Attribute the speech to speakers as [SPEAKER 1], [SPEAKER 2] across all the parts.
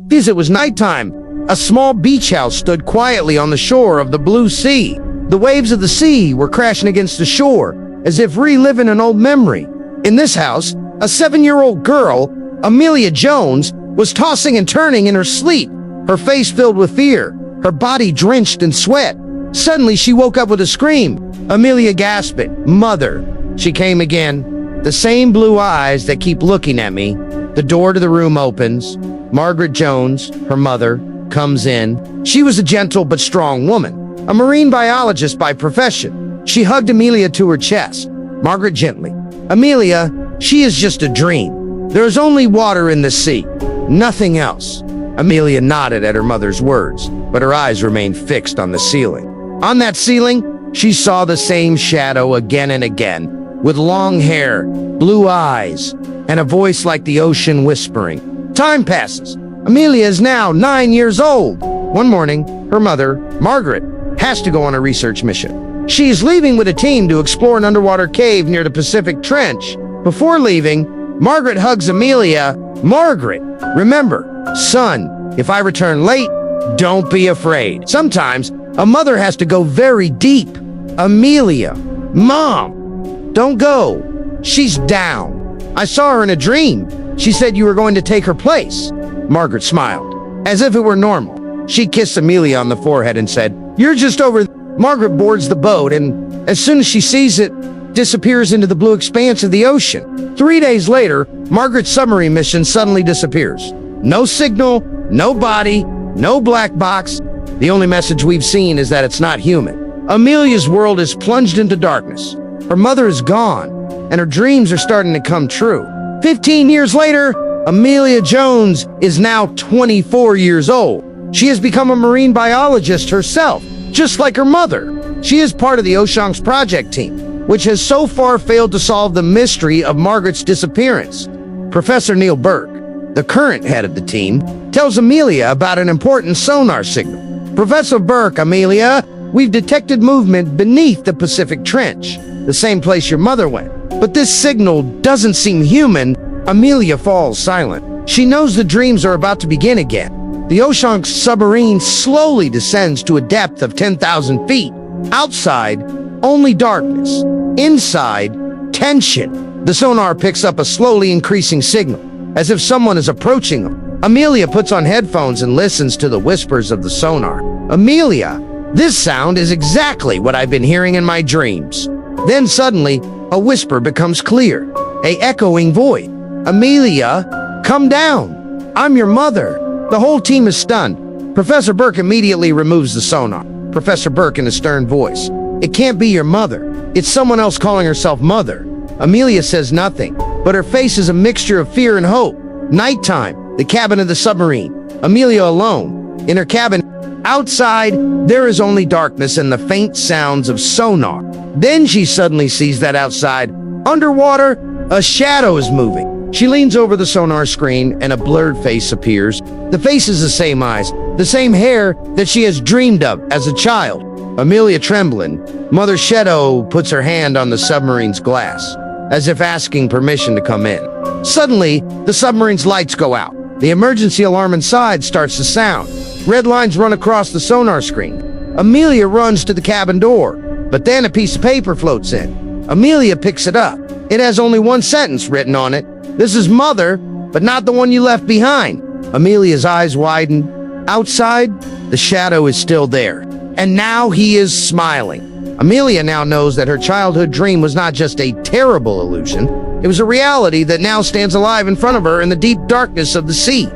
[SPEAKER 1] Because it was nighttime, a small beach house stood quietly on the shore of the blue sea. The waves of the sea were crashing against the shore, as if reliving an old memory. In this house, a 7-year-old girl, Amelia Jones, was tossing and turning in her sleep, her face filled with fear, her body drenched in sweat. Suddenly, she woke up with a scream. Amelia gasped, "Mother!" She came again, the same blue eyes that keep looking at me. The door to the room opens. Margaret Jones, her mother, comes in. She was a gentle but strong woman, a marine biologist by profession. She hugged Amelia to her chest. Margaret gently, "Amelia, she is just a dream. There is only water in the sea, nothing else." Amelia nodded at her mother's words, but her eyes remained fixed on the ceiling. On that ceiling, she saw the same shadow again and again, with long hair, blue eyes, and a voice like the ocean whispering. Time passes. Amelia is now 9 years old. One morning, her mother, Margaret, has to go on a research mission. She is leaving with a team to explore an underwater cave near the Pacific Trench. Before leaving, Margaret hugs Amelia. "Margaret, remember, son, if I return late, don't be afraid." Sometimes, a mother has to go very deep. "Amelia, Mom, don't go. She's down. I saw her in a dream. She said you were going to take her place." Margaret smiled, as if it were normal. She kissed Amelia on the forehead and said, "You're just over." Margaret boards the boat, and as soon as she sees it, disappears into the blue expanse of the ocean. 3 days later, Margaret's submarine mission suddenly disappears. No signal, no body, no black box. The only message we've seen is that it's not human. Amelia's world is plunged into darkness. Her mother is gone, and her dreams are starting to come true. 15 years later, Amelia Jones is now 24 years old. She has become a marine biologist herself, just like her mother. She is part of the Ocean's project team, which has so far failed to solve the mystery of Margaret's disappearance. Professor Neil Burke, the current head of the team, tells Amelia about an important sonar signal. "Professor Burke, Amelia, we've detected movement beneath the Pacific Trench, the same place your mother went. But this signal doesn't seem human." Amelia falls silent. She knows the dreams are about to begin again. The Ocean's submarine slowly descends to a depth of 10,000 feet. Outside, only darkness. Inside, tension. The sonar picks up a slowly increasing signal, as if someone is approaching them. Amelia puts on headphones and listens to the whispers of the sonar. "Amelia, this sound is exactly what I've been hearing in my dreams." Then suddenly, a whisper becomes clear, a echoing voice. "Amelia, come down. I'm your mother." The whole team is stunned. Professor Burke immediately removes the sonar. Professor Burke in a stern voice, "It can't be your mother. It's someone else calling herself mother." Amelia says nothing, but her face is a mixture of fear and hope. Nighttime, the cabin of the submarine. Amelia alone, in her cabin. Outside, there is only darkness and the faint sounds of sonar. Then she suddenly sees that outside, underwater, a shadow is moving. She leans over the sonar screen and a blurred face appears. The face is the same eyes, the same hair that she has dreamed of as a child. Amelia trembling, Mother Shadow puts her hand on the submarine's glass, as if asking permission to come in. Suddenly, the submarine's lights go out. The emergency alarm inside starts to sound. Red lines run across the sonar screen. Amelia runs to the cabin door, but then a piece of paper floats in. Amelia picks it up. It has only one sentence written on it. "This is Mother, but not the one you left behind." Amelia's eyes widen. Outside, the shadow is still there, and now he is smiling. Amelia now knows that her childhood dream was not just a terrible illusion. It was a reality that now stands alive in front of her in the deep darkness of the sea.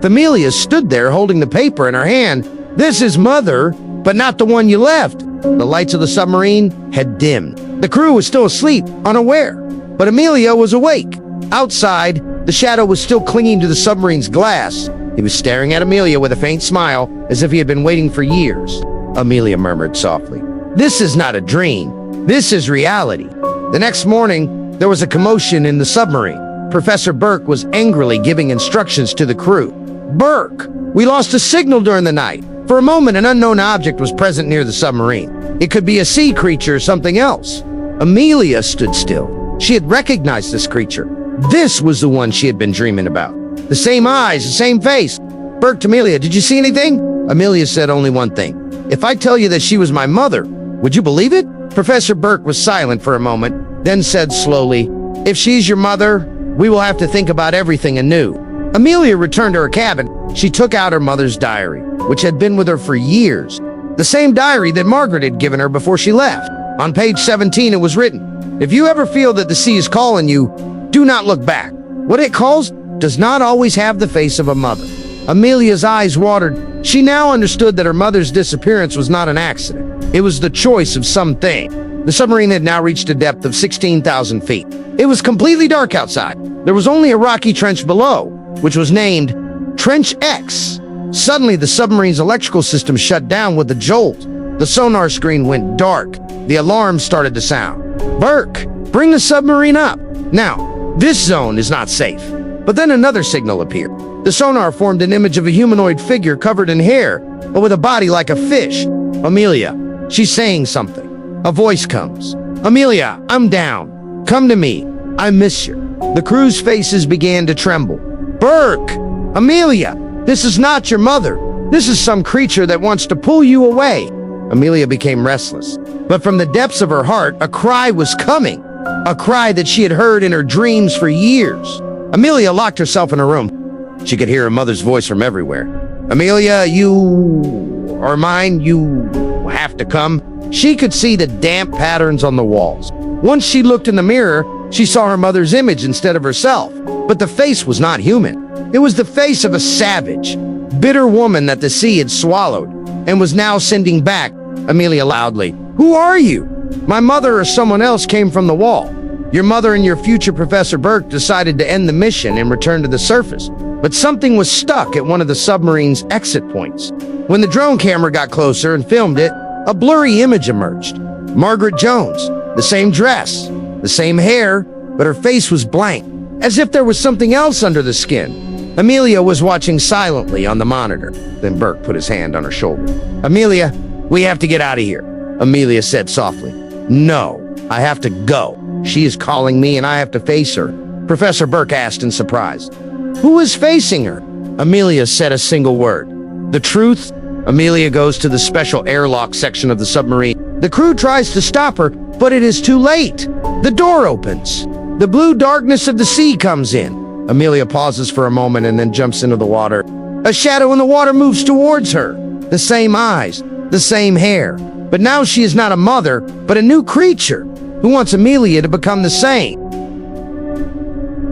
[SPEAKER 1] Amelia stood there holding the paper in her hand. "This is Mother, but not the one you left." The lights of the submarine had dimmed. The crew was still asleep, unaware, but Amelia was awake. Outside, the shadow was still clinging to the submarine's glass. He was staring at Amelia with a faint smile, as if he had been waiting for years. Amelia murmured softly, "This is not a dream. This is reality." The next morning, there was a commotion in the submarine. Professor Burke was angrily giving instructions to the crew. "Burke, we lost a signal during the night. For a moment, an unknown object was present near the submarine. It could be a sea creature or something else." Amelia stood still. She had recognized this creature. This was the one she had been dreaming about. The same eyes, the same face. Burke, Amelia, did you see anything? Amelia said only one thing. If I tell you that she was my mother, would you believe it? Professor Burke was silent for a moment, then said slowly, if she's your mother, we will have to think about everything anew. Amelia returned to her cabin. She took out her mother's diary, which had been with her for years. The same diary that Margaret had given her before she left. On page 17, it was written, if you ever feel that the sea is calling you, do not look back. What it calls does not always have the face of a mother. Amelia's eyes watered. She now understood that her mother's disappearance was not an accident. It was the choice of something. The submarine had now reached a depth of 16,000 feet. It was completely dark outside. There was only a rocky trench below, which was named Trench X. Suddenly, the submarine's electrical system shut down with a jolt. The sonar screen went dark. The alarm started to sound. Burke, bring the submarine up. Now, this zone is not safe. But then another signal appeared. The sonar formed an image of a humanoid figure covered in hair, but with a body like a fish. Amelia, she's saying something. A voice comes. Amelia, I'm down. Come to me. I miss you. The crew's faces began to tremble. Burke! Amelia! This is not your mother. This is some creature that wants to pull you away. Amelia became restless. But from the depths of her heart, a cry was coming. A cry that she had heard in her dreams for years. Amelia locked herself in her room. She could hear her mother's voice from everywhere. Amelia, you are mine. You have to come. She could see the damp patterns on the walls. Once she looked in the mirror, she saw her mother's image instead of herself. But the face was not human. It was the face of a savage, bitter woman that the sea had swallowed and was now sending back. Amelia loudly, who are you? My mother or someone else came from the wall. Your mother and your future Professor Burke decided to end the mission and return to the surface. But something was stuck at one of the submarine's exit points. When the drone camera got closer and filmed it, a blurry image emerged. Margaret Jones, the same dress, the same hair, but her face was blank, as if there was something else under the skin. Amelia was watching silently on the monitor. Then Burke put his hand on her shoulder. Amelia, we have to get out of here, Amelia said softly. No, I have to go. She is calling me and I have to face her. Professor Burke asked in surprise. Who is facing her? Amelia said a single word. The truth? Amelia goes to the special airlock section of the submarine. The crew tries to stop her, but it is too late. The door opens. The blue darkness of the sea comes in. Amelia pauses for a moment and then jumps into the water. A shadow in the water moves towards her. The same eyes, the same hair. But now she is not a mother, but a new creature who wants Amelia to become the same.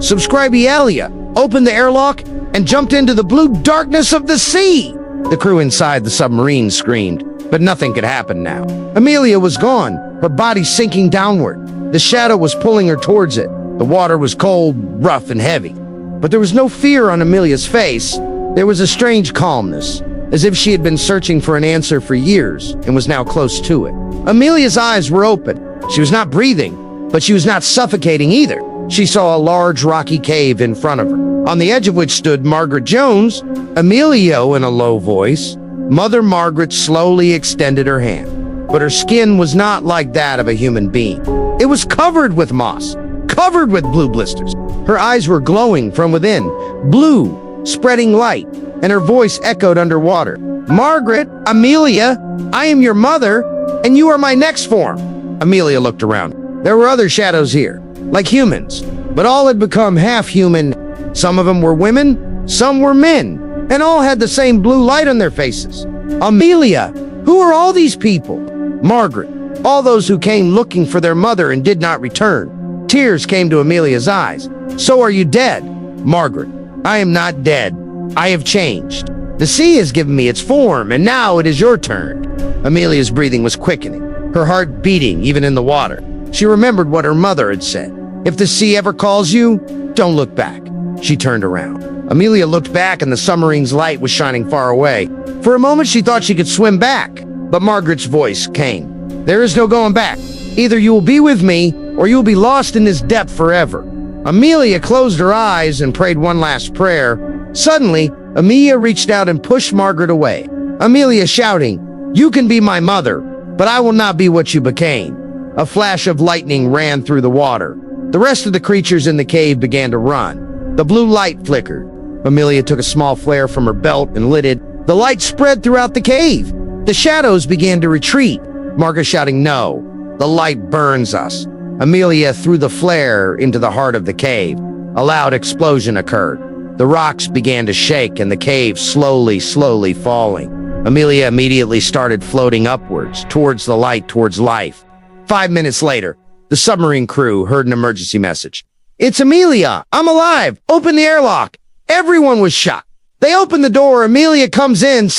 [SPEAKER 1] Subscribe Amelia, opened the airlock, and jumped into the blue darkness of the sea. The crew inside the submarine screamed, but nothing could happen now. Amelia was gone, her body sinking downward. The shadow was pulling her towards it. The water was cold, rough, and heavy. But there was no fear on Amelia's face. There was a strange calmness, as if she had been searching for an answer for years and was now close to it. Amelia's eyes were open. She was not breathing, but she was not suffocating either. She saw a large rocky cave in front of her, on the edge of which stood Margaret Jones. Amelia, in a low voice, Mother Margaret slowly extended her hand, but her skin was not like that of a human being. It was covered with moss, covered with blue blisters. Her eyes were glowing from within, blue, spreading light, and her voice echoed underwater. Margaret, Amelia, I am your mother, and you are my next form. Amelia looked around. There were other shadows here, like humans, but all had become half human. Some of them were women, some were men, and all had the same blue light on their faces. Amelia, who are all these people? Margaret, all those who came looking for their mother and did not return. Tears came to Amelia's eyes. So are you dead? Margaret, I am not dead. I have changed. The sea has given me its form, and now it is your turn. Amelia's breathing was quickening, her heart beating even in the water. She remembered what her mother had said. If the sea ever calls you, don't look back. She turned around. Amelia looked back and the submarine's light was shining far away. For a moment she thought she could swim back, but Margaret's voice came. There is no going back. Either you will be with me, or you will be lost in this depth forever. Amelia closed her eyes and prayed one last prayer. Suddenly, Amelia reached out and pushed Margaret away. Amelia shouting, "You can be my mother, but I will not be what you became." A flash of lightning ran through the water. The rest of the creatures in the cave began to run. The blue light flickered. Amelia took a small flare from her belt and lit it. The light spread throughout the cave. The shadows began to retreat. Marcus shouting, "No, the light burns us." Amelia threw the flare into the heart of the cave. A loud explosion occurred. The rocks began to shake and the cave slowly falling. Amelia immediately started floating upwards, towards the light, towards life. 5 minutes later, the submarine crew heard an emergency message. "It's Amelia! I'm alive! Open the airlock!" Everyone was shocked. They opened the door. Amelia comes in,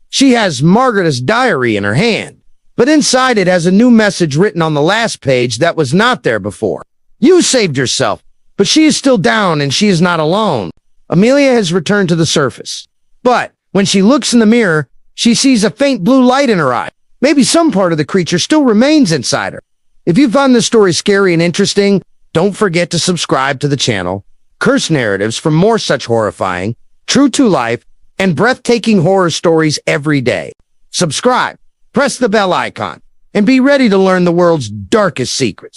[SPEAKER 1] She has Margaret's diary in her hand. But inside it has a new message written on the last page that was not there before. "You saved yourself, but she is still down and she is not alone." Amelia has returned to the surface. But when she looks in the mirror, she sees a faint blue light in her eye. Maybe some part of the creature still remains inside her. If you found this story scary and interesting, don't forget to subscribe to the channel. Curse narratives for more such horrifying, true to life, and breathtaking horror stories every day. Subscribe, press the bell icon, and be ready to learn the world's darkest secrets.